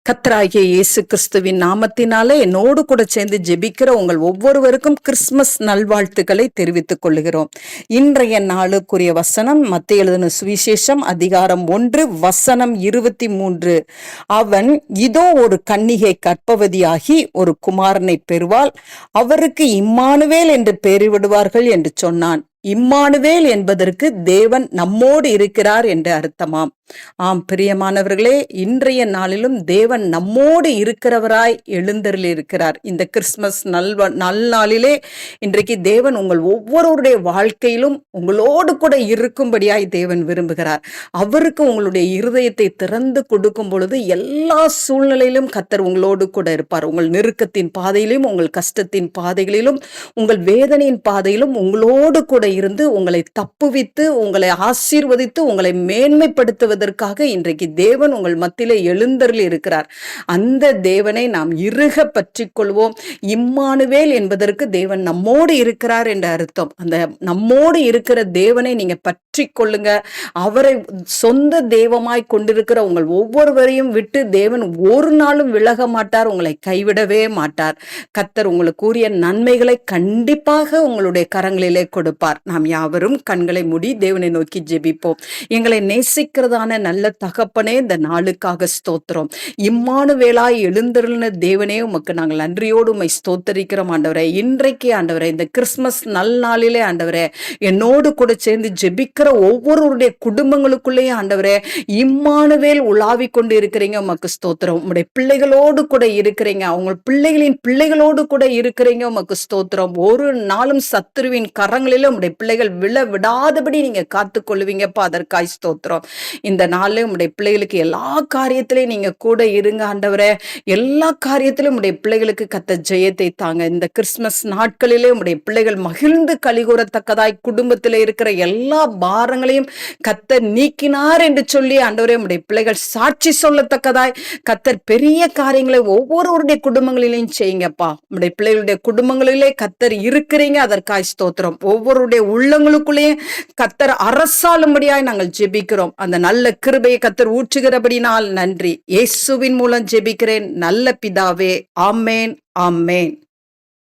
கர்த்தராகிய இயேசு கிறிஸ்துவின் நாமத்தினாலே என்னோடு கூட சேர்ந்து ஜெபிக்கிற உங்கள் ஒவ்வொருவருக்கும் கிறிஸ்துமஸ் நல்வாழ்த்துக்களை தெரிவித்துக் கொள்கிறோம். இன்றைய நாளுக்குரிய வசனம் மத்தேயு எழுதின சுவிசேஷம் அதிகாரம் 1 வசனம் 23. அவன் இதோ ஒரு கன்னிகை கர்ப்பவதியாகி ஒரு குமாரனை பெறுவாள், அவருக்கு இம்மானுவேல் என்று பெயரிடுவார்கள் என்று சொன்னான். இம்மானுவேல் என்பதற்கு தேவன் நம்மோடு இருக்கிறார் என்று அர்த்தமாம். ஆம் பிரியமானவர்களே, இன்றைய நாளிலும் தேவன் நம்மோடு இருக்கிறவராய் எழுந்தருளி இருக்கிறார். இந்த கிறிஸ்துமஸ் நல்நாளிலே இன்றைக்கு தேவன் உங்கள் ஒவ்வொருவருடைய வாழ்க்கையிலும் உங்களோடு கூட இருக்கும்படியாய் தேவன் விரும்புகிறார். அவருக்கு உங்களுடைய இருதயத்தை திறந்து கொடுக்கும் பொழுது எல்லா சூழ்நிலையிலும் கர்த்தர் உங்களோடு கூட இருப்பார். உங்கள் நெருக்கத்தின் பாதையிலும், உங்கள் கஷ்டத்தின் பாதைகளிலும், உங்கள் வேதனையின் பாதையிலும் உங்களோடு கூட இருந்து உங்களை தப்புவித்து, உங்களை ஆசீர்வதித்து, உங்களை மேன்மைப்படுத்துவதற்காக இன்றைக்கு தேவன் உங்கள் மத்தியிலே எழுந்தருளி இருக்கிறார். அந்த தேவனை நாம் இறுக பற்றி கொள்வோம். இம்மானுவேல் என்பதற்கு தேவன் நம்மோடு இருக்கிறார் என்ற அர்த்தம். அந்த நம்மோடு இருக்கிற தேவனை நீங்க பற்றி கொள்ளுங்க. அவரை சொந்த தெய்வமாய் கொண்டிருக்கிற உங்கள் ஒவ்வொருவரையும் விட்டு தேவன் ஒரு நாளும் விலக மாட்டார், உங்களை கைவிடவே மாட்டார். கர்த்தர் உங்களுக்கு கூறிய நன்மைகளை கண்டிப்பாக உங்களுடைய கரங்களிலே கொடுப்பார். நாம் யாவரும் கண்களை மூடி தேவனை நோக்கி ஜெபிப்போம். எங்களை நேசிக்கிறதான நல்ல தகப்பனே, இந்த நாளுக்காக ஸ்தோத்திரம். இம்மானுவேலாய் எழுந்தருளின தேவனே, உமக்கு நாங்கள் நன்றியோடு உம்மை ஸ்தோத்தரிக்கிறோம் ஆண்டவரே. இன்றைக்கு ஆண்டவரே, இந்த கிறிஸ்துமஸ் நல்நாளிலே ஆண்டவரே, என்னோடு கூட சேர்ந்து ஜெபிக்கிற ஒவ்வொருவருடைய குடும்பங்களுக்குள்ளேயே ஆண்டவரே, இம்மானுவேல் உலாவி கொண்டு இருக்கிறீங்க. உமக்கு ஸ்தோத்திரம். உம்முடைய பிள்ளைகளோடு கூட இருக்கிறீங்க, அவங்க பிள்ளைகளின் பிள்ளைகளோடு கூட இருக்கிறீங்க. உமக்கு ஸ்தோத்திரம். ஒரு நாளும் சத்துருவின் கரங்களிலும் உம்முடைய பிள்ளைகள் விழ விடாதபடி நீங்க காத்து கொள்ளுவீங்கப்பா. அதற்காய் ஸ்தோத்திரம். இந்த நாளில் உம்முடைய பிள்ளைகளுக்கு எல்லா காரியத்திலையும் நீங்க கூட இருங்க ஆண்டவரே. எல்லா காரியத்திலும் உம்முடைய பிள்ளைகளுக்கு கர்த்தர் ஜெயத்தை தாங்க. இந்த கிறிஸ்துமஸ் நாட்களிலே உம்முடைய பிள்ளைகள் மகிழ்ந்து கலிகூறத்தக்கதாய் குடும்பத்தில் இருக்கிற எல்லா பாரங்களையும் கர்த்தர் நீக்கினார் என்று சொல்லி ஆண்டவரே, உம்முடைய பிள்ளைகள் சாட்சி சொல்லத்தக்கதாய் கர்த்தர் பெரிய காரியங்களை ஒவ்வொருவருடைய குடும்பங்களிலையும் செய்யுங்கப்பா. உம்முடைய பிள்ளைகளுடைய குடும்பங்களிலே கர்த்தர் இருக்கிறீங்க. அதற்காய் ஸ்தோத்திரம். ஒவ்வொருடைய உள்ளங்களுக்குள்ளேயும் கர்த்தர் அரசாளும்படியாய் நாங்கள் ஜெபிக்கிறோம். அந்த நல்ல கிருபையை கர்த்தர் ஊற்றுகிறபடினால் நன்றி. இயேசுவின் மூலம் ஜெபிக்கிறேன் நல்ல பிதாவே. ஆமேன், ஆமேன்.